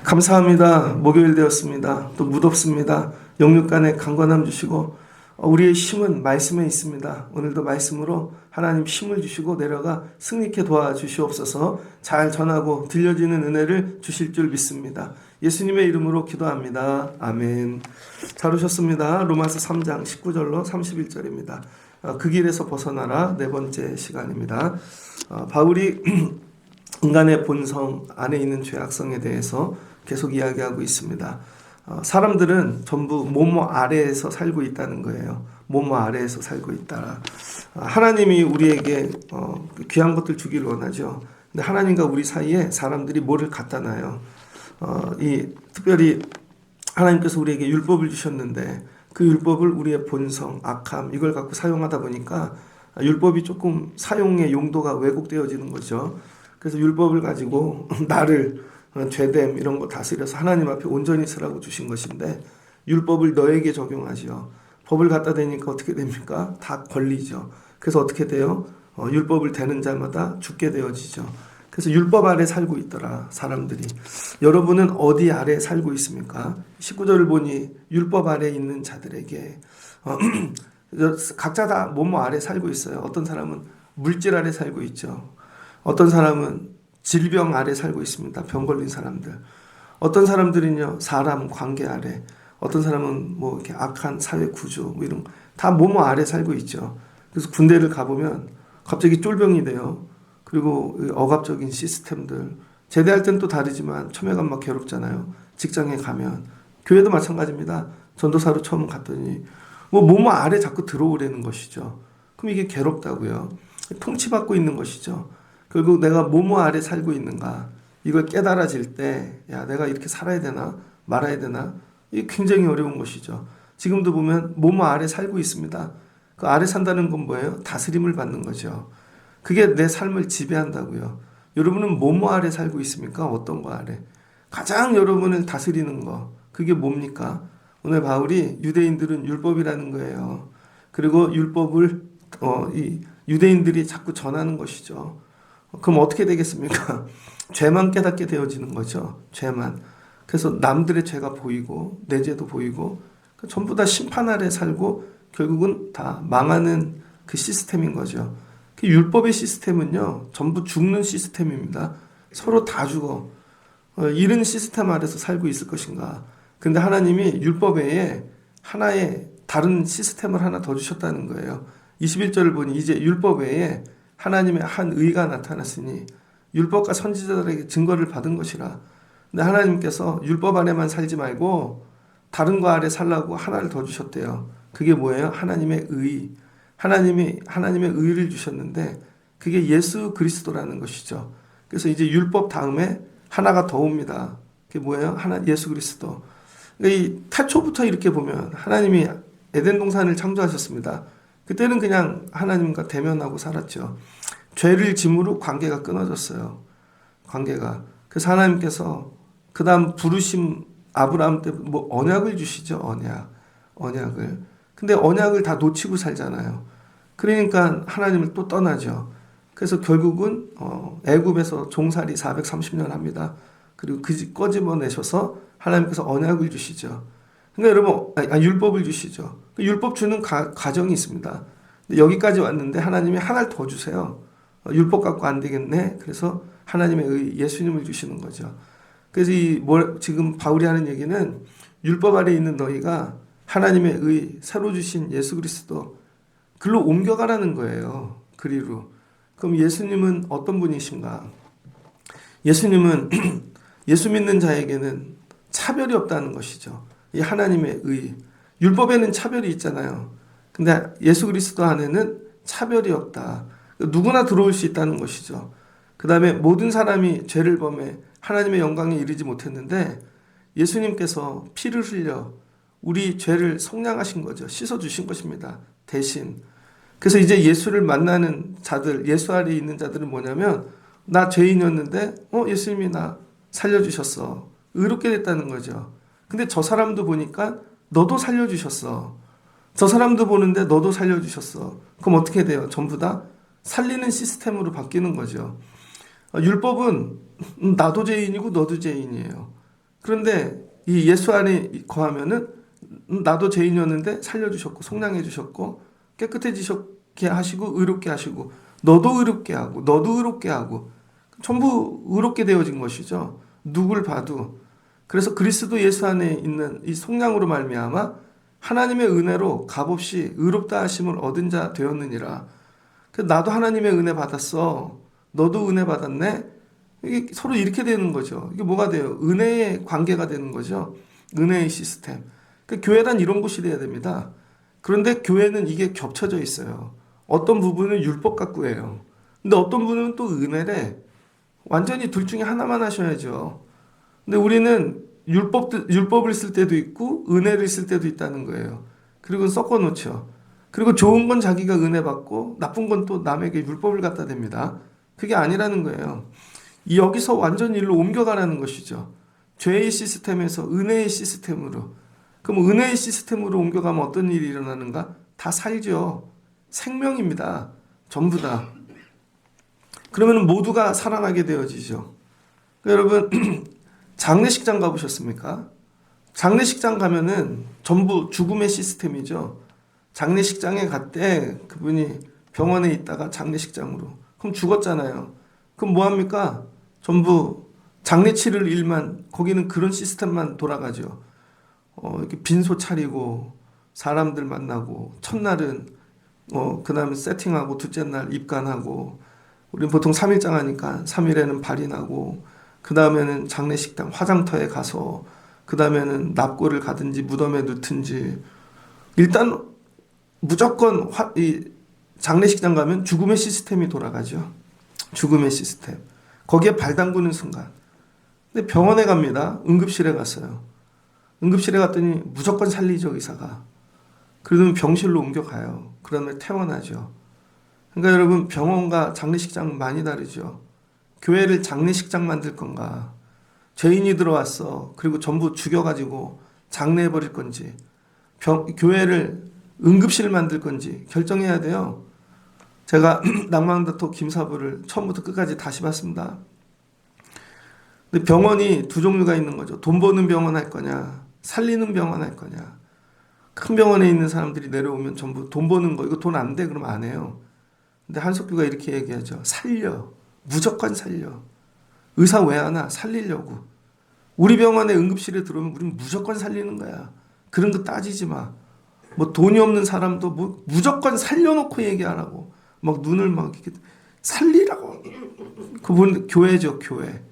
감사합니다. 목요일 되었습니다. 또 무덥습니다. 영육간에 강건함 주시고 우리의 힘은 말씀에 있습니다. 오늘도 말씀으로 하나님 힘을 주시고 내려가 승리케 도와주시옵소서. 잘 전하고 들려지는 은혜를 주실 줄 믿습니다. 예수님의 이름으로 기도합니다. 아멘. 잘 오셨습니다. 로마서 3장 19절로 31절입니다. 그 길에서 벗어나라 네 번째 시간입니다. 바울이 인간의 본성 안에 있는 죄악성에 대해서 계속 이야기하고 있습니다. 사람들은 전부 뭐뭐 아래에서 살고 있다는 거예요. 뭐뭐 아래에서 살고 있다. 하나님이 우리에게 귀한 것들 주기를 원하죠. 근데 하나님과 우리 사이에 사람들이 뭐를 갖다 놔요. 특별히 하나님께서 우리에게 율법을 주셨는데 그 율법을 우리의 본성, 악함 이걸 갖고 사용하다 보니까 율법이 조금 사용의 용도가 왜곡되어지는 거죠. 그래서 율법을 가지고 나를 죄됨 이런 거 다스려서 하나님 앞에 온전히 쓰라고 주신 것인데 율법을 너에게 적용하죠. 법을 갖다 대니까 어떻게 됩니까? 다 걸리죠. 그래서 어떻게 돼요? 율법을 대는 자마다 죽게 되어지죠. 그래서 율법 아래 살고 있더라 사람들이. 여러분은 어디 아래 살고 있습니까? 19절을 보니 율법 아래 있는 자들에게 각자 다 뭐뭐 아래 살고 있어요. 어떤 사람은 물질 아래 살고 있죠. 어떤 사람은 질병 아래 살고 있습니다. 병 걸린 사람들. 어떤 사람들은요, 사람 관계 아래. 어떤 사람은 뭐 이렇게 악한 사회 구조, 뭐 이런 다 뭐뭐 아래 살고 있죠. 그래서 군대를 가보면 갑자기 쫄병이 돼요. 그리고 억압적인 시스템들. 제대할 땐 또 다르지만 처음에 가면 막 괴롭잖아요. 직장에 가면. 교회도 마찬가지입니다. 전도사로 처음 갔더니 뭐뭐 아래 자꾸 들어오라는 것이죠. 그럼 이게 괴롭다고요. 통치받고 있는 것이죠. 결국 내가 뭐뭐 아래 살고 있는가 이걸 깨달아질 때 야 내가 이렇게 살아야 되나 말아야 되나 이게 굉장히 어려운 것이죠. 지금도 보면 뭐뭐 아래 살고 있습니다. 그 아래 산다는 건 뭐예요? 다스림을 받는 거죠. 그게 내 삶을 지배한다고요. 여러분은 뭐뭐 아래 살고 있습니까? 어떤 거 아래? 가장 여러분을 다스리는 거 그게 뭡니까? 오늘 바울이 유대인들은 율법이라는 거예요. 그리고 율법을 이 유대인들이 자꾸 전하는 것이죠. 그럼 어떻게 되겠습니까? 죄만 깨닫게 되어지는 거죠. 죄만. 그래서 남들의 죄가 보이고 내 죄도 보이고 전부 다 심판 아래 살고 결국은 다 망하는 그 시스템인 거죠. 그 율법의 시스템은요. 전부 죽는 시스템입니다. 서로 다 죽어. 이런 시스템 아래서 살고 있을 것인가. 근데 하나님이 율법 외에 하나의 다른 시스템을 하나 더 주셨다는 거예요. 21절을 보니 이제 율법 외에 하나님의 한 의가 나타났으니 율법과 선지자들에게 증거를 받은 것이라. 근데 하나님께서 율법 안에만 살지 말고 다른 거 아래 살라고 하나를 더 주셨대요. 그게 뭐예요? 하나님의 의. 하나님의 의를 주셨는데 그게 예수 그리스도라는 것이죠. 그래서 이제 율법 다음에 하나가 더 옵니다. 그게 뭐예요? 예수 그리스도. 그러니까 이 태초부터 이렇게 보면 하나님이 에덴 동산을 창조하셨습니다. 그때는 그냥 하나님과 대면하고 살았죠. 죄를 짐으로 관계가 끊어졌어요. 관계가. 그래서 하나님께서 그 다음 부르심 아브라함 때 뭐 언약을 주시죠. 언약을. 근데 언약을 다 놓치고 살잖아요. 그러니까 하나님을 또 떠나죠. 그래서 결국은 애굽에서 종살이 430년 합니다. 그리고 그 집 꺼집어내셔서 하나님께서 언약을 주시죠. 그러니까 여러분 율법을 주시죠. 율법 주는 과정이 있습니다. 여기까지 왔는데 하나님이 하나를 더 주세요. 율법 갖고 안 되겠네. 그래서 하나님의 의 예수님을 주시는 거죠. 그래서 지금 바울이 하는 얘기는 율법 아래 있는 너희가 하나님의 의 새로 주신 예수 그리스도 글로 옮겨가라는 거예요. 그리로. 그럼 예수님은 어떤 분이신가? 예수님은 예수 믿는 자에게는 차별이 없다는 것이죠. 이 하나님의 의. 율법에는 차별이 있잖아요. 근데 예수 그리스도 안에는 차별이 없다. 누구나 들어올 수 있다는 것이죠. 그 다음에 모든 사람이 죄를 범해 하나님의 영광에 이르지 못했는데 예수님께서 피를 흘려 우리 죄를 속량하신 거죠. 씻어주신 것입니다. 대신. 그래서 이제 예수를 만나는 자들, 예수 아래 있는 자들은 뭐냐면 나 죄인이었는데 예수님이 나 살려주셨어. 의롭게 됐다는 거죠. 근데 저 사람도 보니까 너도 살려주셨어. 저 사람도 보는데 너도 살려주셨어. 그럼 어떻게 돼요? 전부 다 살리는 시스템으로 바뀌는 거죠. 율법은 나도 죄인이고 너도 죄인이에요. 그런데 이 예수 안에 거하면은 나도 죄인이었는데 살려주셨고 속량해 주셨고 깨끗해지게 하시고 의롭게 하시고 너도 의롭게 하고 너도 의롭게 하고 전부 의롭게 되어진 것이죠. 누굴 봐도. 그래서 그리스도 예수 안에 있는 이 속량으로 말미암아 하나님의 은혜로 값없이 의롭다 하심을 얻은 자 되었느니라. 나도 하나님의 은혜 받았어. 너도 은혜 받았네. 이게 서로 이렇게 되는 거죠. 이게 뭐가 돼요? 은혜의 관계가 되는 거죠. 은혜의 시스템. 교회란 이런 곳이 돼야 됩니다. 그런데 교회는 이게 겹쳐져 있어요. 어떤 부분은 율법 갖고 해요. 근데 어떤 분은 또 은혜래. 완전히 둘 중에 하나만 하셔야죠. 근데 우리는 율법을 쓸 때도 있고 은혜를 쓸 때도 있다는 거예요. 그리고 섞어 놓죠. 그리고 좋은 건 자기가 은혜 받고 나쁜 건 또 남에게 율법을 갖다 댑니다. 그게 아니라는 거예요. 여기서 완전 일로 옮겨가라는 것이죠. 죄의 시스템에서 은혜의 시스템으로. 그럼 은혜의 시스템으로 옮겨가면 어떤 일이 일어나는가? 다 살죠. 생명입니다. 전부 다. 그러면 모두가 살아나게 되어지죠. 여러분 장례식장 가보셨습니까? 장례식장 가면은 전부 죽음의 시스템이죠. 장례식장에 갔대 그분이 병원에 있다가 장례식장으로 그럼 죽었잖아요. 그럼 뭐합니까? 전부 장례 치를 일만 거기는 그런 시스템만 돌아가죠. 이렇게 빈소 차리고 사람들 만나고 첫날은 그 다음에 세팅하고 둘째 날 입간하고 우리는 보통 3일장 하니까 3일에는 발인하고 그 다음에는 장례식장 화장터에 가서 그 다음에는 납골을 가든지 무덤에 넣든지 일단 무조건 이 장례식장 가면 죽음의 시스템이 돌아가죠. 죽음의 시스템. 거기에 발 담그는 순간. 근데 병원에 갑니다. 응급실에 갔어요. 응급실에 갔더니 무조건 살리죠, 의사가. 그러면 병실로 옮겨가요. 그러면 퇴원하죠. 그러니까 여러분 병원과 장례식장 많이 다르죠. 교회를 장례식장 만들 건가? 죄인이 들어왔어. 그리고 전부 죽여가지고 장례해버릴 건지 교회를 응급실 만들 건지 결정해야 돼요. 제가 낭만다토 김사부를 처음부터 끝까지 다시 봤습니다. 근데 병원이 두 종류가 있는 거죠. 돈 버는 병원 할 거냐, 살리는 병원 할 거냐. 큰 병원에 있는 사람들이 내려오면 전부 돈 버는 거, 이거 돈 안 돼? 그러면 안 해요. 근데 한석규가 이렇게 얘기하죠. 살려. 무조건 살려. 의사 왜 하나? 살리려고. 우리 병원에 응급실에 들어오면 우리는 무조건 살리는 거야. 그런 거 따지지 마. 뭐 돈이 없는 사람도 뭐 무조건 살려놓고 얘기하라고. 막 눈을 막 이렇게 살리라고. 그분 교회죠, 교회.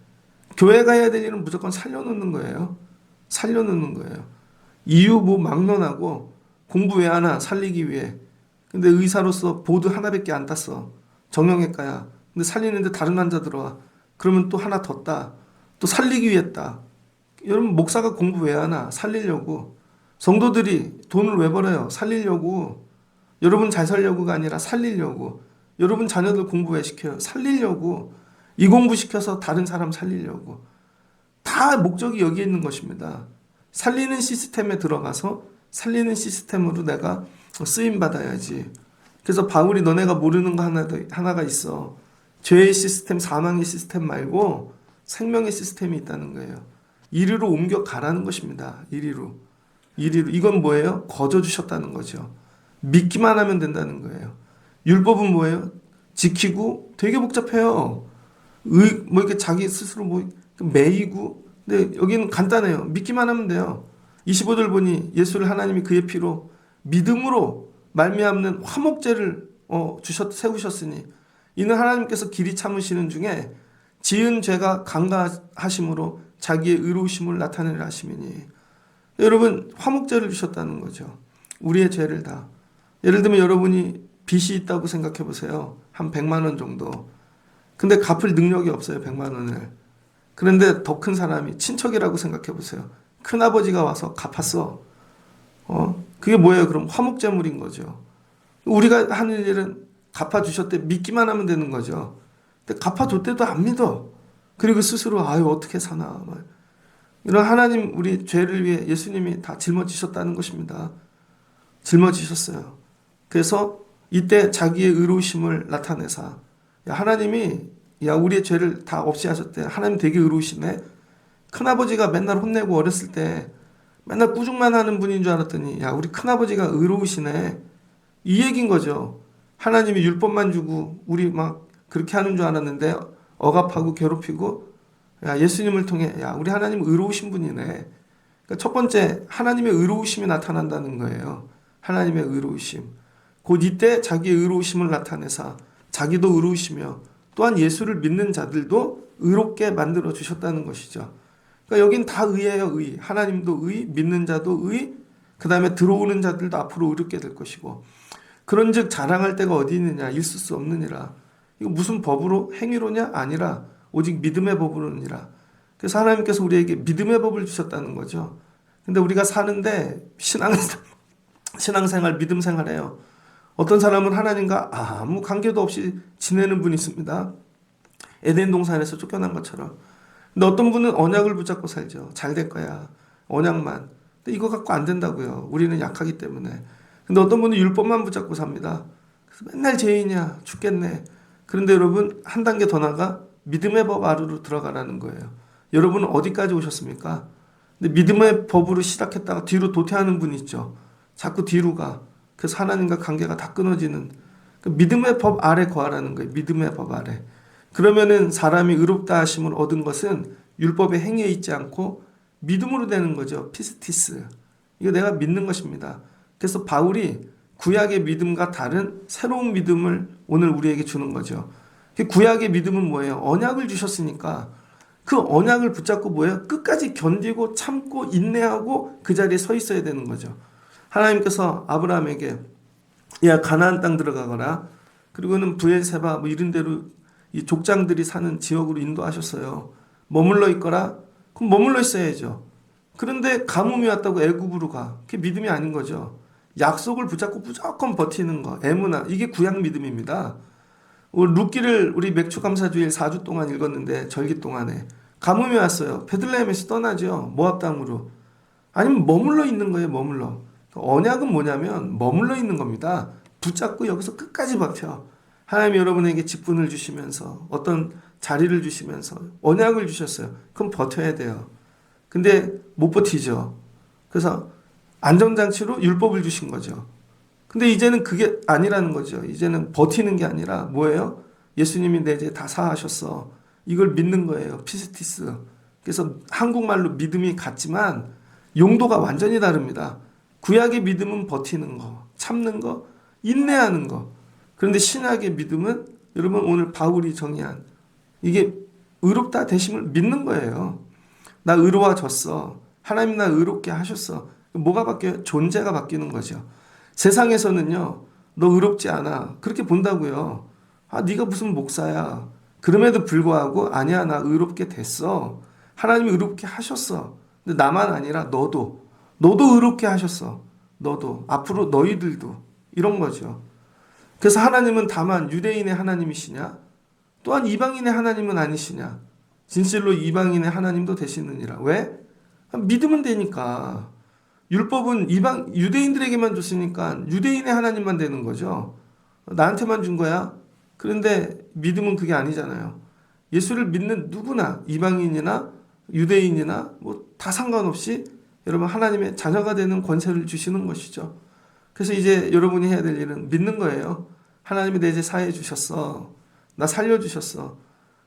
교회가 해야 될 일은 무조건 살려놓는 거예요. 살려놓는 거예요. 이유 뭐 막론하고 공부 왜 하나? 살리기 위해. 근데 의사로서 보드 하나밖에 안 땄어. 정형외과야. 근데 살리는데 다른 환자 들어와. 그러면 또 하나 더 따. 또 살리기 위해 따. 여러분 목사가 공부 왜 하나? 살리려고. 성도들이 돈을 왜 벌어요? 살리려고. 여러분 잘 살려고가 아니라 살리려고. 여러분 자녀들 공부 왜 시켜요? 살리려고. 이 공부 시켜서 다른 사람 살리려고. 다 목적이 여기에 있는 것입니다. 살리는 시스템에 들어가서 살리는 시스템으로 내가 쓰임 받아야지. 그래서 바울이 너네가 모르는 거 하나가 있어. 죄의 시스템, 사망의 시스템 말고 생명의 시스템이 있다는 거예요. 이리로 옮겨 가라는 것입니다. 이리로. 이건 뭐예요? 거저 주셨다는 거죠. 믿기만 하면 된다는 거예요. 율법은 뭐예요? 지키고 되게 복잡해요. 뭐 이렇게 자기 스스로 뭐 매이고. 근데 여기는 간단해요. 믿기만 하면 돼요. 25절 보니 예수를 하나님이 그의 피로 믿음으로 말미암는 화목제를 세우셨으니 이는 하나님께서 길이 참으시는 중에 지은 죄가 강가하심으로 자기의 의로우심을 나타내려 하심이니. 여러분 화목제를 주셨다는 거죠. 우리의 죄를 다. 예를 들면 여러분이 빚이 있다고 생각해 보세요. 한 100만 원 정도. 근데 갚을 능력이 없어요. 100만 원을. 그런데 더 큰 사람이 친척이라고 생각해 보세요. 큰아버지가 와서 갚았어. 그게 뭐예요? 그럼 화목제물인 거죠. 우리가 하는 일은 갚아주셨대 믿기만 하면 되는 거죠. 근데 갚아줬대도 안 믿어. 그리고 스스로 아유 어떻게 사나. 이런 하나님 우리 죄를 위해 예수님이 다 짊어지셨다는 것입니다. 짊어지셨어요. 그래서 이때 자기의 의로우심을 나타내사, 야, 하나님이 야 우리의 죄를 다 없이 하셨대. 하나님 되게 의로우시네. 큰아버지가 맨날 혼내고 어렸을 때 맨날 꾸중만 하는 분인 줄 알았더니 야 우리 큰아버지가 의로우시네. 이 얘기인 거죠. 하나님이 율법만 주고 우리 막 그렇게 하는 줄 알았는데 억압하고 괴롭히고, 야 예수님을 통해 야 우리 하나님 의로우신 분이네. 그러니까 첫 번째 하나님의 의로우심이 나타난다는 거예요. 하나님의 의로우심. 곧 이때 자기의 의로우심을 나타내사 자기도 의로우시며 또한 예수를 믿는 자들도 의롭게 만들어 주셨다는 것이죠. 그러니까 여긴 다 의예요. 의. 하나님도 의, 믿는 자도 의, 그 다음에 들어오는 자들도 앞으로 의롭게 될 것이고, 그런즉 자랑할 데가 어디 있느냐, 있을 수 없느니라. 이거 무슨 법으로, 행위로냐? 아니라 오직 믿음의 법으로니라. 그래서 하나님께서 우리에게 믿음의 법을 주셨다는 거죠. 근데 우리가 사는데 신앙생활, 믿음 생활해요. 어떤 사람은 하나님과 아무 관계도 없이 지내는 분이 있습니다. 에덴 동산에서 쫓겨난 것처럼. 근데 어떤 분은 언약을 붙잡고 살죠. 잘 될 거야. 언약만. 근데 이거 갖고 안 된다고요. 우리는 약하기 때문에. 근데 어떤 분은 율법만 붙잡고 삽니다. 그래서 맨날 죄인이야. 죽겠네. 그런데 여러분 한 단계 더 나가 믿음의 법 아래로 들어가라는 거예요. 여러분은 어디까지 오셨습니까? 근데 믿음의 법으로 시작했다가 뒤로 도태하는 분이 있죠. 자꾸 뒤로 가. 그래서 하나님과 관계가 다 끊어지는, 그 믿음의 법 아래 거하라는 거예요. 믿음의 법 아래. 그러면은 사람이 의롭다 하심을 얻은 것은 율법의 행위에 있지 않고 믿음으로 되는 거죠. 피스티스. 이거 내가 믿는 것입니다. 그래서 바울이 구약의 믿음과 다른 새로운 믿음을 오늘 우리에게 주는 거죠. 구약의 믿음은 뭐예요? 언약을 주셨으니까 그 언약을 붙잡고 뭐예요? 끝까지 견디고 참고 인내하고 그 자리에 서 있어야 되는 거죠. 하나님께서 아브라함에게 야 가나안 땅 들어가거라. 그리고는 브엘세바 뭐 이런 데로 이 족장들이 사는 지역으로 인도하셨어요. 머물러 있거라. 그럼 머물러 있어야죠. 그런데 가뭄이 왔다고 애굽으로 가. 그게 믿음이 아닌 거죠. 약속을 붙잡고 무조건 버티는 거. 에무나. 이게 구약 믿음입니다. 룻기를 우리 맥주 감사주일 4주 동안 읽었는데 절기 동안에 가뭄이 왔어요. 베들레헴에서 떠나죠. 모압 땅으로. 아니면 머물러 있는 거예요. 머물러. 언약은 뭐냐면 머물러 있는 겁니다. 붙잡고 여기서 끝까지 버텨. 하나님이 여러분에게 직분을 주시면서 어떤 자리를 주시면서 언약을 주셨어요. 그럼 버텨야 돼요. 근데 못 버티죠. 그래서 안전장치로 율법을 주신 거죠. 근데 이제는 그게 아니라는 거죠. 이제는 버티는 게 아니라 뭐예요? 예수님이 내 죄 다 사하셨어. 이걸 믿는 거예요. 피스티스. 그래서 한국말로 믿음이 같지만 용도가 완전히 다릅니다. 구약의 믿음은 버티는 거, 참는 거, 인내하는 거. 그런데 신약의 믿음은 여러분 오늘 바울이 정의한 이게 의롭다 되심을 믿는 거예요. 나 의로워졌어. 하나님 나 의롭게 하셨어. 뭐가 바뀌어요? 존재가 바뀌는 거죠. 세상에서는요. 너 의롭지 않아. 그렇게 본다고요. 아 네가 무슨 목사야. 그럼에도 불구하고 아니야 나 의롭게 됐어. 하나님이 의롭게 하셨어. 근데 나만 아니라 너도 의롭게 하셨어. 너도 앞으로 너희들도 이런 거죠. 그래서 하나님은 다만 유대인의 하나님이시냐? 또한 이방인의 하나님은 아니시냐? 진실로 이방인의 하나님도 되시느니라. 왜? 믿으면 되니까. 율법은 유대인들에게만 줬으니까 유대인의 하나님만 되는 거죠. 나한테만 준 거야. 그런데 믿음은 그게 아니잖아요. 예수를 믿는 누구나 이방인이나 유대인이나 뭐 다 상관없이 여러분 하나님의 자녀가 되는 권세를 주시는 것이죠. 그래서 이제 여러분이 해야 될 일은 믿는 거예요. 하나님이 내 죄 사해 주셨어. 나 살려주셨어.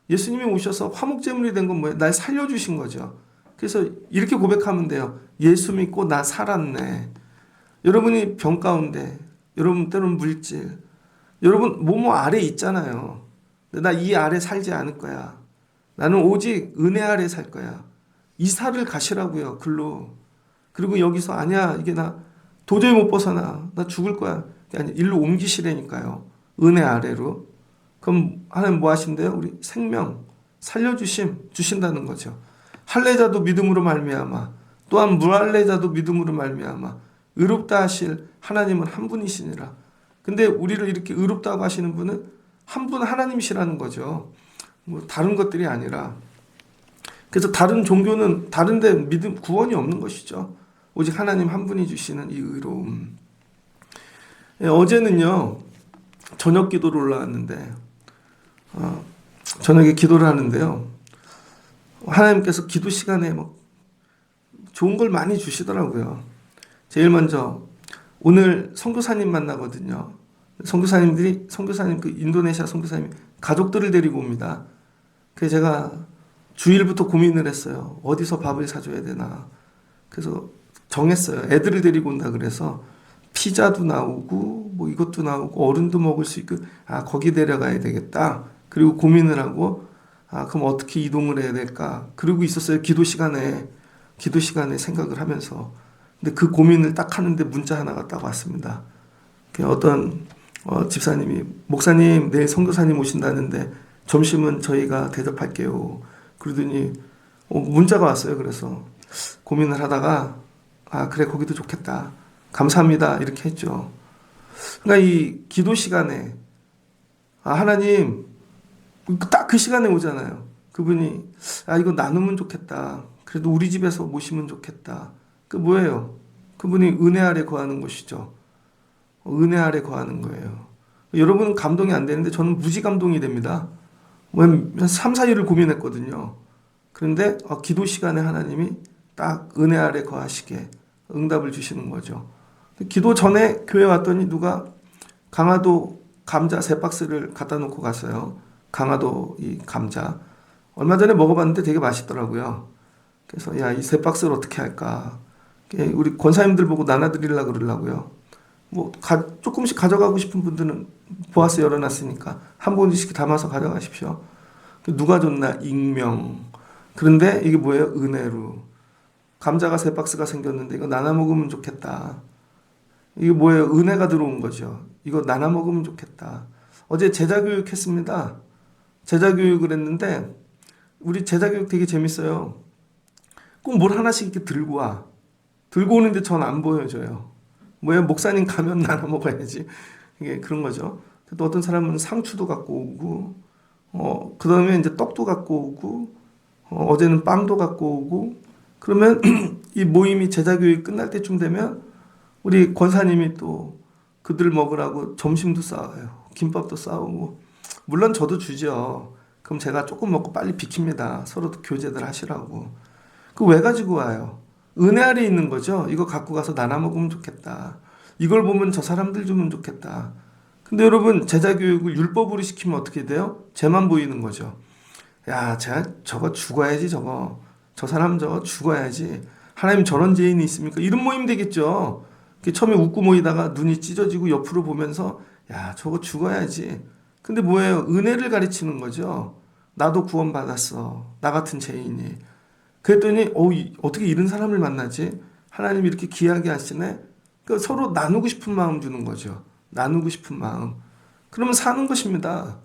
예수님이 오셔서 화목제물이 된 건 뭐예요? 날 살려주신 거죠. 그래서 이렇게 고백하면 돼요. 예수 믿고 나 살았네. 여러분이 병 가운데, 여러분 때로는 물질, 여러분 뭐뭐 아래 있잖아요. 나 이 아래 살지 않을 거야. 나는 오직 은혜 아래 살 거야. 이사를 가시라고요. 글로. 그리고 여기서 아니야 이게 나 도저히 못 벗어나. 나 죽을 거야. 아니 일로 옮기시라니까요. 은혜 아래로. 그럼 하나님 뭐 하신대요? 우리 생명 주신다는 거죠. 할례자도 믿음으로 말미암아 또한 무할례자도 믿음으로 말미암아 의롭다 하실 하나님은 한 분이시니라. 근데 우리를 이렇게 의롭다고 하시는 분은 한 분 하나님이시라는 거죠. 뭐 다른 것들이 아니라. 그래서 다른 종교는 다른 데 믿음 구원이 없는 것이죠. 오직 하나님 한 분이 주시는 이 의로움. 예, 어제는요 저녁 기도를 올라왔는데 저녁에 기도를 하는데요. 하나님께서 기도 시간에 뭐 좋은 걸 많이 주시더라고요. 제일 먼저 오늘 선교사님 만나거든요. 선교사님 그 인도네시아 선교사님이 가족들을 데리고 옵니다. 그래서 제가 주일부터 고민을 했어요. 어디서 밥을 사줘야 되나. 그래서 정했어요. 애들을 데리고 온다 그래서 피자도 나오고 뭐 이것도 나오고 어른도 먹을 수 있고 거기 데려가야 되겠다. 그리고 고민을 하고 그럼 어떻게 이동을 해야 될까. 그러고 있었어요. 기도 시간에 생각을 하면서. 근데 그 고민을 딱 하는데 문자 하나가 딱 왔습니다. 어떤 집사님이 목사님 내일 선교사님 오신다는데 점심은 저희가 대접할게요. 그러더니 문자가 왔어요. 그래서 고민을 하다가 그래 거기도 좋겠다. 감사합니다. 이렇게 했죠. 그러니까 이 기도 시간에 하나님 딱 그 시간에 오잖아요. 그분이 이거 나누면 좋겠다. 그래도 우리 집에서 모시면 좋겠다. 그 뭐예요? 그분이 은혜 아래 거하는 것이죠. 은혜 아래 거하는 거예요. 여러분은 감동이 안 되는데 저는 무지 감동이 됩니다. 한 3, 4일을 고민했거든요. 그런데 기도 시간에 하나님이 딱 은혜 아래 거하시게 응답을 주시는 거죠. 기도 전에 교회 왔더니 누가 강화도 감자 3박스를 갖다 놓고 갔어요. 강화도 이 감자. 얼마 전에 먹어봤는데 되게 맛있더라고요. 그래서 이 3박스를 어떻게 할까. 우리 권사님들 보고 나눠드리려고 그러려고요. 뭐 조금씩 가져가고 싶은 분들은 보아스 열어놨으니까 한 분씩 담아서 가져가십시오. 누가 줬나? 익명. 그런데 이게 뭐예요? 은혜로. 감자가 3박스가 생겼는데 이거 나눠 먹으면 좋겠다. 이게 뭐예요? 은혜가 들어온 거죠. 이거 나눠 먹으면 좋겠다. 어제 제자교육 했습니다. 제자교육을 했는데 우리 제자교육 되게 재밌어요. 꼭 뭘 하나씩 이렇게 들고 와. 들고 오는데 전 안 보여줘요. 뭐야 목사님 가면 나눠 먹어야지. 이게 그런 거죠. 또 어떤 사람은 상추도 갖고 오고, 그 다음에 이제 떡도 갖고 오고, 어제는 빵도 갖고 오고, 그러면 이 모임이 제자교육 끝날 때쯤 되면 우리 권사님이 또 그들 먹으라고 점심도 싸와요. 김밥도 싸오고. 물론 저도 주죠. 그럼 제가 조금 먹고 빨리 비킵니다. 서로도 교제들 하시라고. 그 왜 가지고 와요? 은혜 아래 있는 거죠. 이거 갖고 가서 나눠 먹으면 좋겠다. 이걸 보면 저 사람들 주면 좋겠다. 근데 여러분 제자교육을 율법으로 시키면 어떻게 돼요? 쟤만 보이는 거죠. 야, 저거 죽어야지 저거. 저 사람 저거 죽어야지. 하나님 저런 죄인이 있습니까? 이런 모임 되겠죠. 처음에 웃고 모이다가 눈이 찢어지고 옆으로 보면서 야, 저거 죽어야지. 근데 뭐예요? 은혜를 가르치는 거죠. 나도 구원받았어. 나 같은 죄인이. 그랬더니 어떻게 이런 사람을 만나지? 하나님이 이렇게 귀하게 하시네. 그러니까 서로 나누고 싶은 마음 주는 거죠. 나누고 싶은 마음. 그러면 사는 것입니다.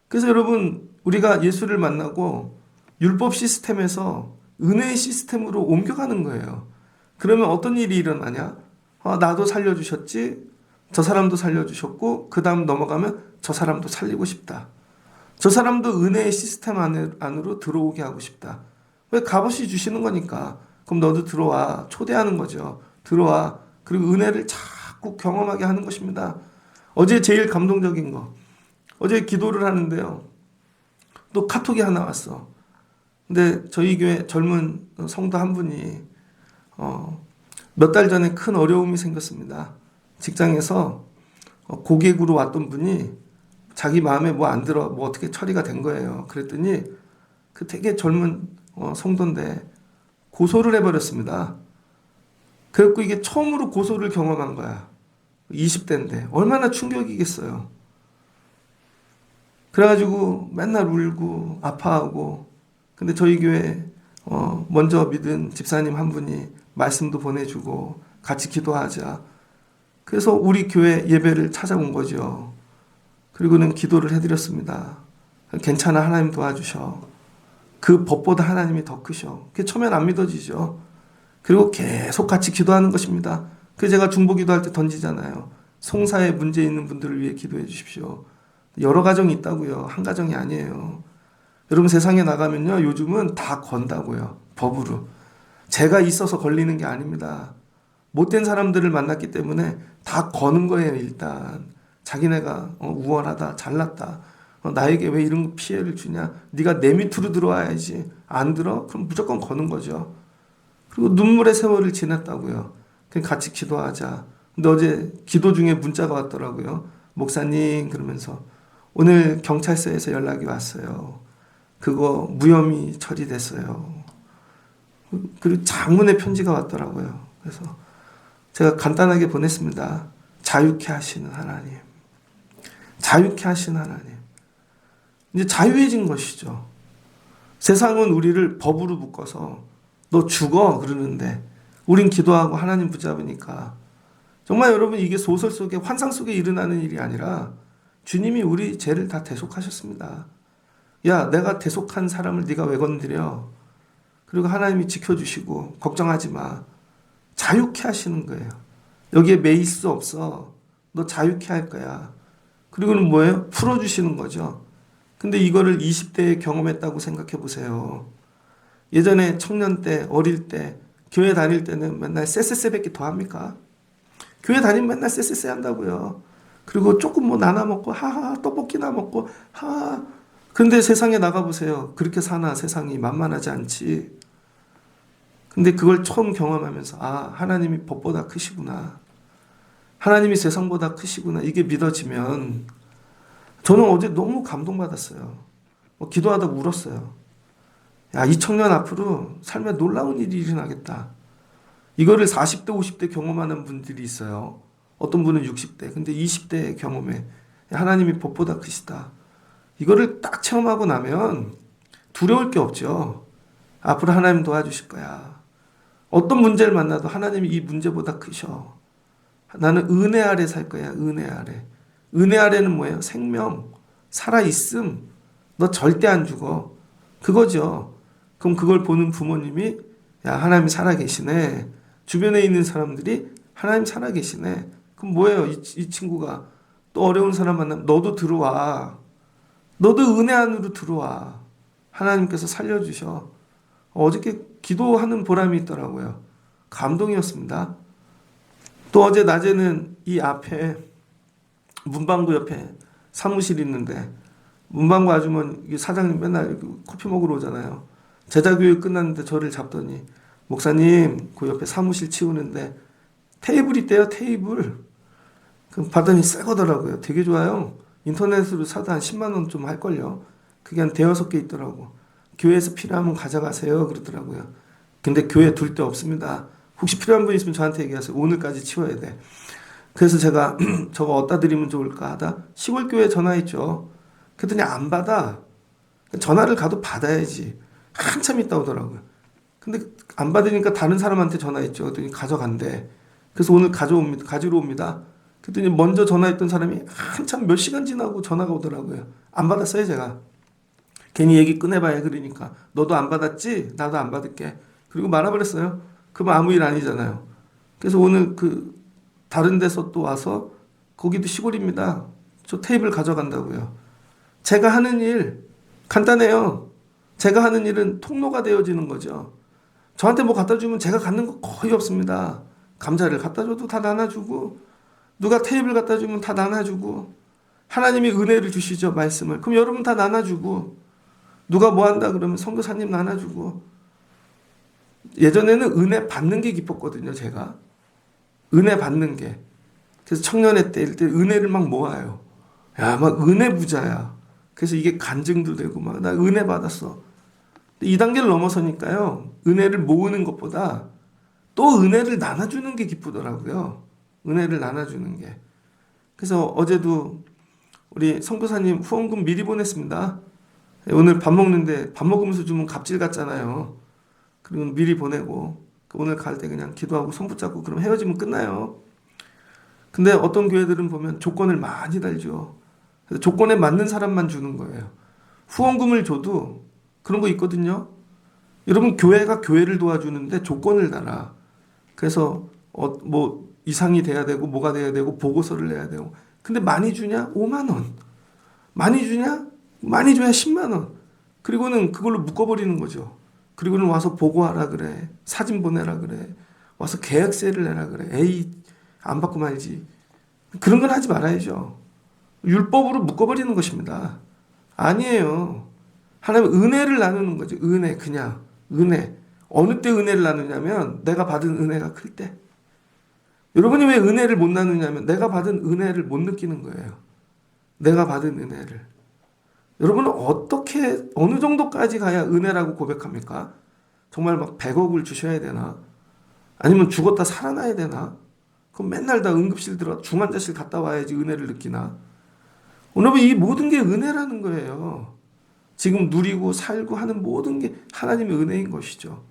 그래서 여러분 우리가 예수를 만나고 율법 시스템에서 은혜의 시스템으로 옮겨가는 거예요. 그러면 어떤 일이 일어나냐? 나도 살려주셨지. 저 사람도 살려주셨고 그 다음 넘어가면 저 사람도 살리고 싶다. 저 사람도 은혜의 시스템 안으로 들어오게 하고 싶다. 왜? 값없이 주시는 거니까. 그럼 너도 들어와. 초대하는 거죠. 들어와. 그리고 은혜를 자꾸 경험하게 하는 것입니다. 어제 제일 감동적인 거. 어제 기도를 하는데요. 또 카톡이 하나 왔어. 근데 저희 교회 젊은 성도 한 분이 몇 달 전에 큰 어려움이 생겼습니다. 직장에서 고객으로 왔던 분이 자기 마음에 뭐 안 들어 뭐 어떻게 처리가 된 거예요. 그랬더니 그 되게 젊은 성도인데 고소를 해버렸습니다. 그래갖고 이게 처음으로 고소를 경험한 거야. 20대인데 얼마나 충격이겠어요. 그래가지고 맨날 울고 아파하고. 근데 저희 교회 먼저 믿은 집사님 한 분이 말씀도 보내주고 같이 기도하자. 그래서 우리 교회 예배를 찾아온 거죠. 그리고는 기도를 해드렸습니다. 괜찮아, 하나님 도와주셔. 그 법보다 하나님이 더 크셔. 그게 처음엔 안 믿어지죠. 그리고 계속 같이 기도하는 것입니다. 그래서 제가 중보 기도할 때 던지잖아요. 송사에 문제 있는 분들을 위해 기도해 주십시오. 여러 가정이 있다고요. 한 가정이 아니에요. 여러분 세상에 나가면요. 요즘은 다 건다고요. 법으로. 죄가 있어서 걸리는 게 아닙니다. 못된 사람들을 만났기 때문에 다 거는 거예요. 일단 자기네가 우월하다, 잘났다, 나에게 왜 이런 피해를 주냐, 네가 내 밑으로 들어와야지, 안 들어? 그럼 무조건 거는 거죠. 그리고 눈물의 세월을 지냈다고요. 그냥 같이 기도하자. 근데 어제 기도 중에 문자가 왔더라고요. 목사님 그러면서 오늘 경찰서에서 연락이 왔어요. 그거 무혐의 처리됐어요. 그리고 장문의 편지가 왔더라고요. 그래서 제가 간단하게 보냈습니다. 자유케 하시는 하나님. 자유케 하시는 하나님. 이제 자유해진 것이죠. 세상은 우리를 법으로 묶어서 너 죽어 그러는데 우린 기도하고 하나님 붙잡으니까 정말 여러분 이게 소설 속에 환상 속에 일어나는 일이 아니라 주님이 우리 죄를 다 대속하셨습니다. 야, 내가 대속한 사람을 네가 왜 건드려? 그리고 하나님이 지켜주시고 걱정하지 마. 자유케 하시는 거예요. 여기에 매일 수 없어. 너 자유케 할 거야. 그리고는 뭐예요? 풀어주시는 거죠. 근데 이거를 20대에 경험했다고 생각해 보세요. 예전에 청년 때, 어릴 때, 교회 다닐 때는 맨날 쎄쎄쎄밖에 더 합니까? 교회 다니면 맨날 쎄쎄쎄 한다고요. 그리고 조금 뭐 나눠 먹고, 하하, 떡볶이나 먹고, 하하. 근데 세상에 나가보세요. 그렇게 사나 세상이 만만하지 않지. 근데 그걸 처음 경험하면서, 아, 하나님이 법보다 크시구나. 하나님이 세상보다 크시구나. 이게 믿어지면, 저는 어제 너무 감동받았어요. 기도하다 울었어요. 야, 이 청년 앞으로 삶에 놀라운 일이 일어나겠다. 이거를 40대, 50대 경험하는 분들이 있어요. 어떤 분은 60대. 근데 20대 경험에 하나님이 법보다 크시다. 이거를 딱 체험하고 나면 두려울 게 없죠. 앞으로 하나님 도와주실 거야. 어떤 문제를 만나도 하나님이 이 문제보다 크셔. 나는 은혜 아래 살 거야. 은혜 아래. 은혜 아래는 뭐예요? 생명, 살아있음. 너 절대 안 죽어. 그거죠. 그럼 그걸 보는 부모님이 야, 하나님 살아계시네. 주변에 있는 사람들이 하나님 살아계시네. 그럼 뭐예요? 이 친구가 또 어려운 사람 만나면 너도 들어와. 너도 은혜 안으로 들어와. 하나님께서 살려주셔. 어저께 기도하는 보람이 있더라고요. 감동이었습니다. 또 어제 낮에는 이 앞에 문방구 옆에 사무실이 있는데 문방구 아주머니 사장님 맨날 커피 먹으러 오잖아요. 제자교육 끝났는데 저를 잡더니 목사님 그 옆에 사무실 치우는데 테이블 있대요. 테이블. 그럼 받더니 새 거더라고요. 되게 좋아요. 인터넷으로 사도 한 10만 원 좀 할걸요. 그게 한 대여섯 개 있더라고. 교회에서 필요하면 가져가세요 그러더라고요. 근데 교회 둘 데 없습니다. 혹시 필요한 분 있으면 저한테 얘기하세요. 오늘까지 치워야 돼. 그래서 제가 저거 어디다 드리면 좋을까 하다 시골 교회 전화했죠. 그랬더니 안 받아. 전화를 가도 받아야지. 한참 있다 오더라고요. 근데 안 받으니까 다른 사람한테 전화했죠. 그랬더니 가져간대. 그래서 오늘 가지러 옵니다. 그랬더니 먼저 전화했던 사람이 한참 몇 시간 지나고 전화가 오더라고요. 안 받았어요, 제가. 괜히 얘기 꺼내봐야 그러니까. 너도 안 받았지? 나도 안 받을게. 그리고 말아버렸어요. 그럼 아무 일 아니잖아요. 그래서 오늘 다른 데서 또 와서 거기도 시골입니다. 저 테이블 가져간다고요. 제가 하는 일 간단해요. 제가 하는 일은 통로가 되어지는 거죠. 저한테 뭐 갖다 주면 제가 갖는 거 거의 없습니다. 감자를 갖다 줘도 다 나눠주고 누가 테이블 갖다 주면 다 나눠주고 하나님이 은혜를 주시죠. 말씀을. 그럼 여러분 다 나눠주고 누가 뭐 한다 그러면 선교사님 나눠주고 예전에는 은혜 받는 게 기뻤거든요. 제가. 은혜 받는 게. 그래서 청년회 때 은혜를 막 모아요. 야, 막 은혜 부자야. 그래서 이게 간증도 되고 막 나 은혜 받았어. 이 단계를 넘어서니까요. 은혜를 모으는 것보다 또 은혜를 나눠주는 게 기쁘더라고요. 은혜를 나눠주는 게. 그래서 어제도 우리 선교사님 후원금 미리 보냈습니다. 오늘 밥 먹는데 밥 먹으면서 주면 갑질 같잖아요. 그리고 미리 보내고 오늘 갈 때 그냥 기도하고 손 붙잡고 그럼 헤어지면 끝나요. 근데 어떤 교회들은 보면 조건을 많이 달죠. 그래서 조건에 맞는 사람만 주는 거예요. 후원금을 줘도 그런 거 있거든요. 여러분 교회가 교회를 도와주는데 조건을 달아. 그래서 뭐 이상이 돼야 되고 뭐가 돼야 되고 보고서를 내야 되고. 근데 많이 주냐? 5만 원. 많이 주냐? 많이 줘야 10만 원. 그리고는 그걸로 묶어버리는 거죠. 그리고는 와서 보고하라 그래. 사진 보내라 그래. 와서 계약세를 내라 그래. 에이 안 받고 말지. 그런 건 하지 말아야죠. 율법으로 묶어버리는 것입니다. 아니에요. 하나님 은혜를 나누는 거죠. 은혜, 그냥 은혜. 어느 때 은혜를 나누냐면 내가 받은 은혜가 클 때. 여러분이 왜 은혜를 못 나누냐면 내가 받은 은혜를 못 느끼는 거예요. 내가 받은 은혜를. 여러분은 어떻게 어느 정도까지 가야 은혜라고 고백합니까? 정말 막 100억을 주셔야 되나? 아니면 죽었다 살아나야 되나? 그럼 맨날 다 응급실 들어 중환자실 갔다 와야지 은혜를 느끼나? 여러분 이 모든 게 은혜라는 거예요. 지금 누리고 살고 하는 모든 게 하나님의 은혜인 것이죠.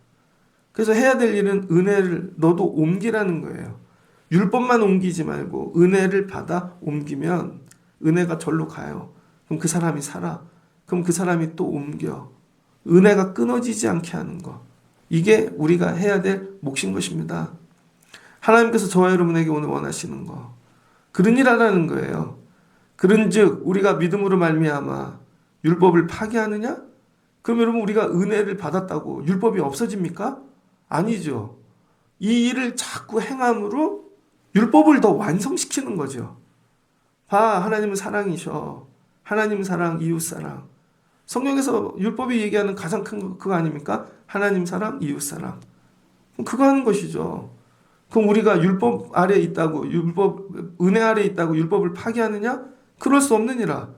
그래서 해야 될 일은 은혜를 너도 옮기라는 거예요. 율법만 옮기지 말고 은혜를 받아 옮기면 은혜가 절로 가요. 그럼 그 사람이 살아. 그럼 그 사람이 또 옮겨. 은혜가 끊어지지 않게 하는 거. 이게 우리가 해야 될 몫인 것입니다. 하나님께서 저와 여러분에게 오늘 원하시는 거. 그런 일 하라는 거예요. 그런즉 우리가 믿음으로 말미암아 율법을 파기하느냐? 그럼 여러분 우리가 은혜를 받았다고 율법이 없어집니까? 아니죠. 이 일을 자꾸 행함으로 율법을 더 완성시키는 거죠. 봐, 하나님은 사랑이셔. 하나님 사랑, 이웃 사랑. 성경에서 율법이 얘기하는 가장 큰 거 그거 아닙니까? 하나님 사랑, 이웃 사랑. 그거 하는 것이죠. 그럼 우리가 율법 아래에 있다고, 은혜 아래에 있다고 율법을 파기하느냐? 그럴 수 없느니라.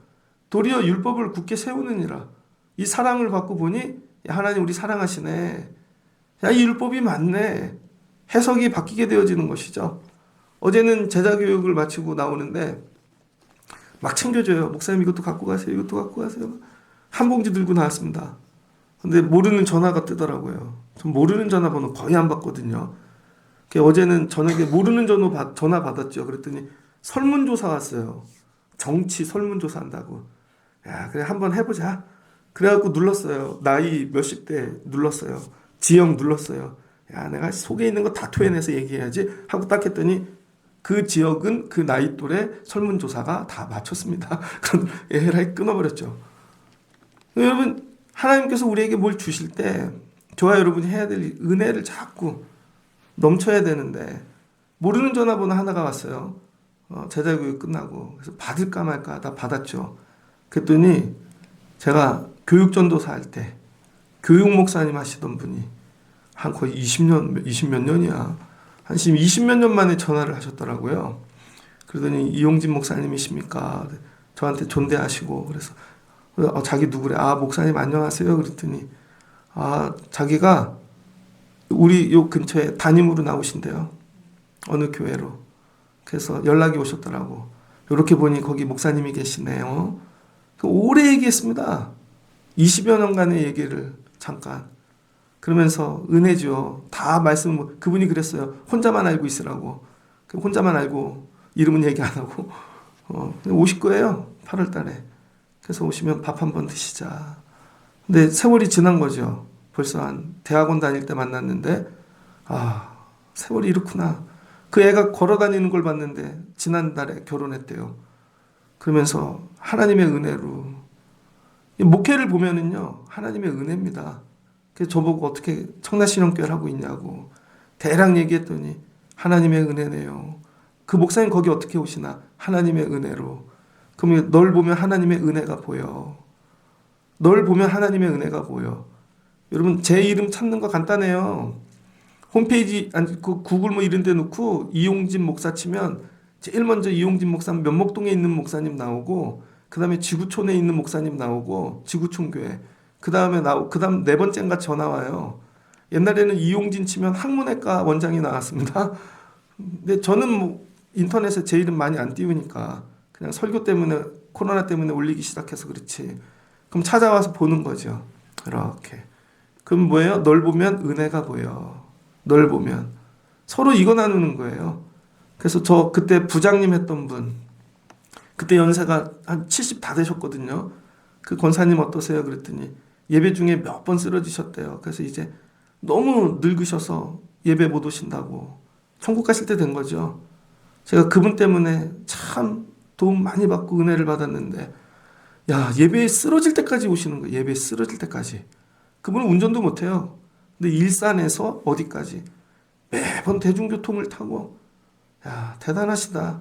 도리어 율법을 굳게 세우느니라. 이 사랑을 받고 보니 야, 하나님 우리 사랑하시네. 야, 이 율법이 맞네. 해석이 바뀌게 되어지는 것이죠. 어제는 제자교육을 마치고 나오는데 막 챙겨줘요. 목사님 이것도 갖고 가세요. 이것도 갖고 가세요. 한 봉지 들고 나왔습니다. 근데 모르는 전화가 뜨더라고요. 전 모르는 전화번호 거의 안 받거든요. 어제는 저녁에 모르는 전화 받았죠. 그랬더니 설문조사 왔어요. 정치 설문조사 한다고. 야, 그래 한번 해보자. 그래갖고 눌렀어요. 나이 몇십 대 눌렀어요. 지역 눌렀어요. 야, 내가 속에 있는 거 다 토해내서 얘기해야지 하고 딱 했더니 그 지역은 그 나이 또래 설문조사가 다 맞췄습니다. 그럼 에라이 끊어버렸죠. 여러분 하나님께서 우리에게 뭘 주실 때 저와 여러분이 해야 될 은혜를 자꾸 넘쳐야 되는데 모르는 전화번호 하나가 왔어요. 제자교육 끝나고 그래서 받을까 말까 다 받았죠. 그랬더니 제가 교육전도사 할 때 교육 목사님 하시던 분이 한 거의 20몇 년이야. 한 20몇 년 만에 전화를 하셨더라고요. 그러더니 이용진 목사님이십니까? 저한테 존대하시고 그래서 자기 누구래? 아, 목사님 안녕하세요. 그랬더니 자기가 우리 요 근처에 담임으로 나오신대요. 어느 교회로. 그래서 연락이 오셨더라고. 이렇게 보니 거기 목사님이 계시네요. 오래 얘기했습니다. 20여 년간의 얘기를 잠깐. 그러면서 은혜죠. 다 말씀, 그분이 그랬어요. 혼자만 알고 있으라고. 혼자만 알고 이름은 얘기 안 하고. 오실 거예요. 8월 달에. 그래서 오시면 밥 한번 드시자. 근데 세월이 지난 거죠. 벌써 한 대학원 다닐 때 만났는데 세월이 이렇구나. 그 애가 걸어 다니는 걸 봤는데 지난달에 결혼했대요. 그러면서 하나님의 은혜로 목회를 보면은요 하나님의 은혜입니다. 그래서 저보고 어떻게 청라신앙교회를 하고 있냐고 대략 얘기했더니 하나님의 은혜네요. 그 목사님 거기 어떻게 오시나? 하나님의 은혜로. 그러면 널 보면 하나님의 은혜가 보여. 널 보면 하나님의 은혜가 보여. 여러분 제 이름 찾는 거 간단해요. 홈페이지 그 구글 뭐 이런 데 놓고 이용진 목사 치면 제일 먼저 이용진 목사 면목동에 있는 목사님 나오고 그 다음에 지구촌에 있는 목사님 나오고 지구촌 교회 그 다음에 그다음 네 번째인가 전화 와요. 옛날에는 이용진 치면 학문외과 원장이 나왔습니다. 근데 저는 뭐 인터넷에 제 이름 많이 안 띄우니까 그냥 설교 때문에 코로나 때문에 올리기 시작해서 그렇지. 그럼 찾아와서 보는 거죠. 이렇게. 그럼 뭐예요? 널 보면 은혜가 보여. 널 보면. 서로 이거 나누는 거예요. 그래서 저 그때 부장님 했던 분, 그때 연세가 한 70 다 되셨거든요. 그 권사님 어떠세요? 그랬더니 예배 중에 몇 번 쓰러지셨대요. 그래서 이제 너무 늙으셔서 예배 못 오신다고 천국 가실 때 된 거죠. 제가 그분 때문에 참 도움 많이 받고 은혜를 받았는데 야, 예배에 쓰러질 때까지 오시는 거예요. 예배에 쓰러질 때까지. 그분은 운전도 못해요. 근데 일산에서 어디까지 매번 대중교통을 타고 야, 대단하시다.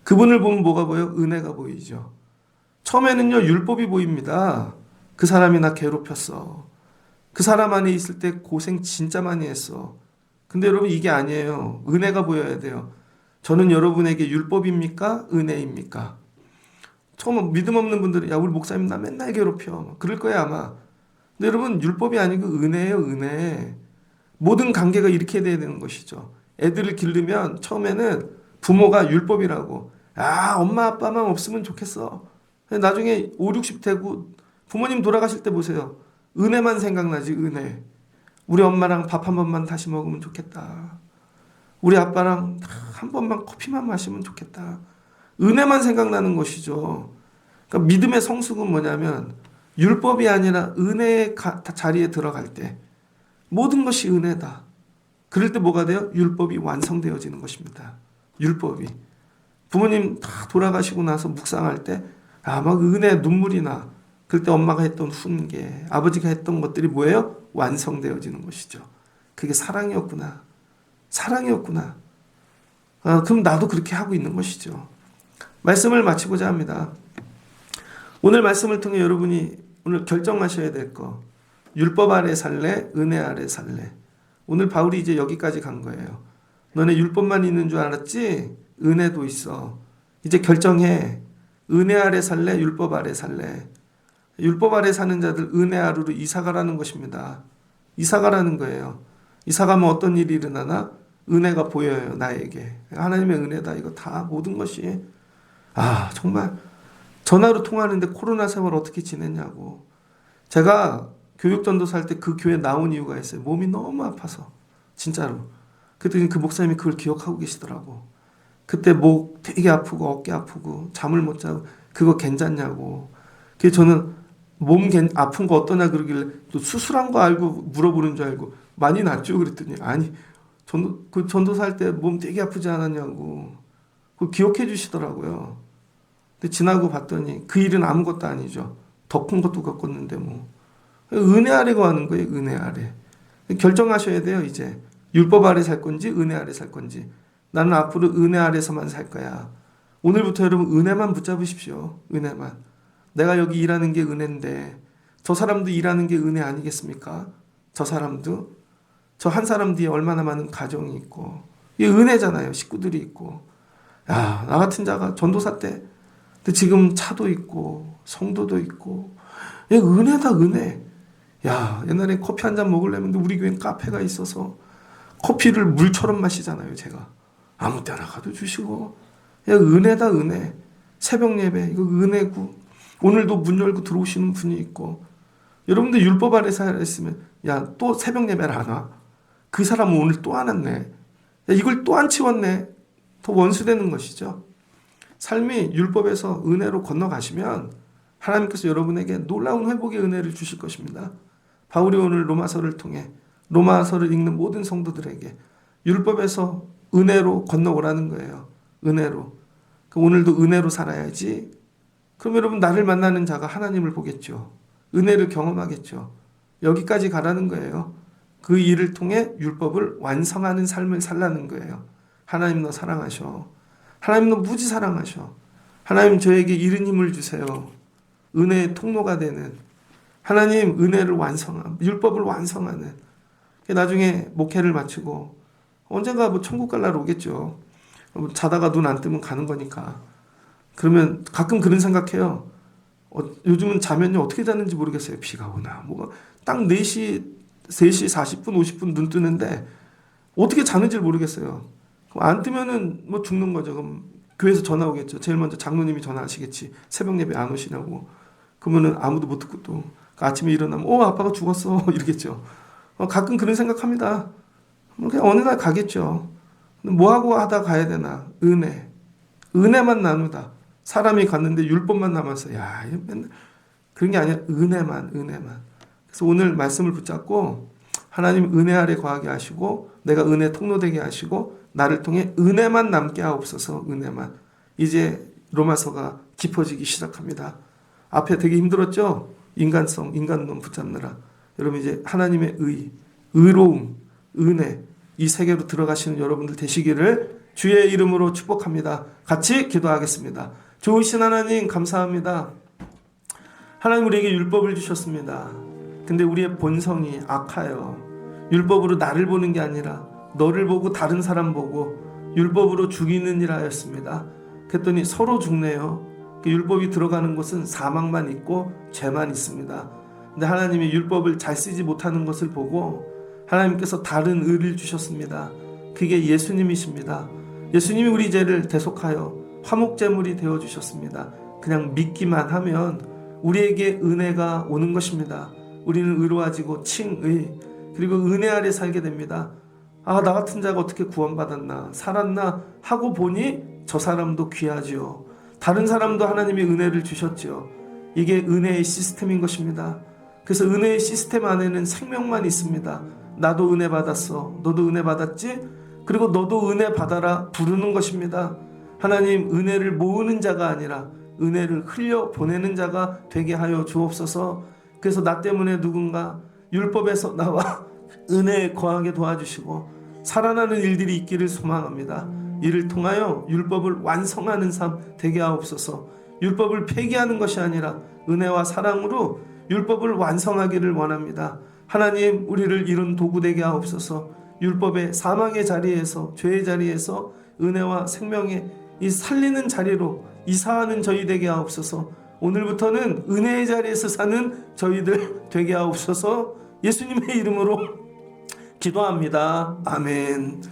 그분을 보면 뭐가 보여요? 은혜가 보이죠. 처음에는요, 율법이 보입니다. 그 사람이 나 괴롭혔어. 그 사람 안에 있을 때 고생 진짜 많이 했어. 근데 여러분, 이게 아니에요. 은혜가 보여야 돼요. 저는 여러분에게 율법입니까? 은혜입니까? 처음 믿음 없는 분들은, 야, 우리 목사님 나 맨날 괴롭혀. 그럴 거예요, 아마. 근데 여러분, 율법이 아니고 은혜예요, 은혜. 모든 관계가 이렇게 돼야 되는 것이죠. 애들을 기르면 처음에는 부모가 율법이라고. 아, 엄마 아빠만 없으면 좋겠어. 나중에 5, 60 되고 부모님 돌아가실 때 보세요. 은혜만 생각나지, 은혜. 우리 엄마랑 밥 한 번만 다시 먹으면 좋겠다. 우리 아빠랑 한 번만 커피만 마시면 좋겠다. 은혜만 생각나는 것이죠. 그러니까 믿음의 성숙은 뭐냐면 율법이 아니라 은혜의 자리에 들어갈 때 모든 것이 은혜다. 그럴 때 뭐가 돼요? 율법이 완성되어지는 것입니다. 율법이. 부모님 다 돌아가시고 나서 묵상할 때 막 은혜 눈물이 나. 그럴 때 엄마가 했던 훈계, 아버지가 했던 것들이 뭐예요? 완성되어지는 것이죠. 그게 사랑이었구나. 사랑이었구나. 그럼 나도 그렇게 하고 있는 것이죠. 말씀을 마치고자 합니다. 오늘 말씀을 통해 여러분이 오늘 결정하셔야 될 거. 율법 아래 살래? 은혜 아래 살래? 오늘 바울이 이제 여기까지 간 거예요. 너네 율법만 있는 줄 알았지? 은혜도 있어. 이제 결정해. 은혜 아래 살래? 율법 아래 살래? 율법 아래 사는 자들 은혜 아래로 이사가라는 것입니다. 이사가라는 거예요. 이사가면 어떤 일이 일어나나? 은혜가 보여요, 나에게. 하나님의 은혜다. 이거 다 모든 것이. 정말 전화로 통화하는데 코로나 생활 어떻게 지냈냐고. 제가 교육전도사 할 때 그 교회 나온 이유가 있어요. 몸이 너무 아파서. 진짜로. 그랬더니 그 목사님이 그걸 기억하고 계시더라고. 그때 목 되게 아프고 어깨 아프고 잠을 못 자고 그거 괜찮냐고. 그래서 저는 몸 아픈 거 어떠냐 그러길래 또 수술한 거 알고 물어보는 줄 알고 많이 낫죠 그랬더니 아니 그 전도사 할 때 몸 되게 아프지 않았냐고. 그거 기억해 주시더라고요. 근데 지나고 봤더니 그 일은 아무것도 아니죠. 더 큰 것도 겪었는데 뭐. 은혜 아래가 하는 거예요. 은혜 아래. 결정하셔야 돼요. 이제 율법 아래 살 건지 은혜 아래 살 건지. 나는 앞으로 은혜 아래서만 살 거야. 오늘부터 여러분 은혜만 붙잡으십시오. 은혜만. 내가 여기 일하는 게 은혜인데 저 사람도 일하는 게 은혜 아니겠습니까? 저 사람도 저 한 사람 뒤에 얼마나 많은 가정이 있고 이게 은혜잖아요. 식구들이 있고. 나 같은 자가 전도사 때 근데 지금 차도 있고 성도도 있고 은혜다 은혜. 옛날에 커피 한 잔 먹으려면 우리 교회는 카페가 있어서 커피를 물처럼 마시잖아요. 제가 아무 때나 가도 주시고 은혜다 은혜. 새벽 예배 이거 은혜고 오늘도 문 열고 들어오시는 분이 있고 여러분들 율법 아래 살았으면 또 새벽 예배를 안 와? 그 사람은 오늘 또 안 왔네. 이걸 또 안 치웠네. 더 원수되는 것이죠. 삶이 율법에서 은혜로 건너가시면 하나님께서 여러분에게 놀라운 회복의 은혜를 주실 것입니다. 바울이 오늘 로마서를 통해 로마서를 읽는 모든 성도들에게 율법에서 은혜로 건너오라는 거예요. 은혜로. 오늘도 은혜로 살아야지. 그럼 여러분 나를 만나는 자가 하나님을 보겠죠. 은혜를 경험하겠죠. 여기까지 가라는 거예요. 그 일을 통해 율법을 완성하는 삶을 살라는 거예요. 하나님 너 사랑하셔. 하나님 너 무지 사랑하셔. 하나님 저에게 이른 힘을 주세요. 은혜의 통로가 되는 하나님 은혜를 완성함, 율법을 완성하는. 나중에 목회를 마치고 언젠가 천국 갈 날 오겠죠. 자다가 눈 안 뜨면 가는 거니까. 그러면 가끔 그런 생각해요. 요즘은 자면요 어떻게 자는지 모르겠어요. 비가 오나 뭐가 딱 4시 40분 50분 눈 뜨는데 어떻게 자는지 모르겠어요. 안 뜨면은 뭐 죽는 거죠. 그럼 교회에서 전화 오겠죠. 제일 먼저 장로님이 전화하시겠지. 새벽 예배 안 오시냐고. 그러면은 아무도 못 듣고 또 아침에 일어나면 아빠가 죽었어 이러겠죠. 가끔 그런 생각합니다. 그냥 어느 날 가겠죠. 뭐 하고 하다 가야 되나? 은혜만 나누다. 사람이 갔는데 율법만 남았어. 맨날 그런 게 아니라 은혜만. 그래서 오늘 말씀을 붙잡고 하나님 은혜 아래 거하게 하시고 내가 은혜 통로되게 하시고 나를 통해 은혜만 남게 하옵소서. 은혜만. 이제 로마서가 깊어지기 시작합니다. 앞에 되게 힘들었죠? 인간론 붙잡느라. 여러분 이제 하나님의 의로움, 은혜 이 세계로 들어가시는 여러분들 되시기를 주의 이름으로 축복합니다. 같이 기도하겠습니다. 좋으신 하나님 감사합니다. 하나님 우리에게 율법을 주셨습니다. 근데 우리의 본성이 악하여 율법으로 나를 보는 게 아니라 너를 보고 다른 사람 보고 율법으로 죽이는 일 하였습니다. 그랬더니 서로 죽네요. 율법이 들어가는 곳은 사망만 있고 죄만 있습니다. 근데 하나님이 율법을 잘 쓰지 못하는 것을 보고 하나님께서 다른 의를 주셨습니다. 그게 예수님이십니다. 예수님이 우리 죄를 대속하여 화목제물이 되어주셨습니다. 그냥 믿기만 하면 우리에게 은혜가 오는 것입니다. 우리는 의로워지고 칭의 그리고 은혜 아래 살게 됩니다. 나 같은 자가 어떻게 구원받았나 살았나 하고 보니 저 사람도 귀하지요. 다른 사람도 하나님이 은혜를 주셨지요. 이게 은혜의 시스템인 것입니다. 그래서 은혜의 시스템 안에는 생명만 있습니다. 나도 은혜 받았어. 너도 은혜 받았지? 그리고 너도 은혜 받아라 부르는 것입니다. 하나님 은혜를 모으는 자가 아니라 은혜를 흘려 보내는 자가 되게 하여 주옵소서. 그래서 나 때문에 누군가 율법에서 나와 은혜에 거하게 도와주시고 살아나는 일들이 있기를 소망합니다. 이를 통하여 율법을 완성하는 삶 되게 하옵소서. 율법을 폐기하는 것이 아니라 은혜와 사랑으로 율법을 완성하기를 원합니다. 하나님 우리를 이룬 도구 되게 하옵소서. 율법의 사망의 자리에서 죄의 자리에서 은혜와 생명의 이 살리는 자리로 이사하는 저희 되게 하옵소서. 오늘부터는 은혜의 자리에서 사는 저희들 되게 하옵소서. 예수님의 이름으로 기도합니다. 아멘.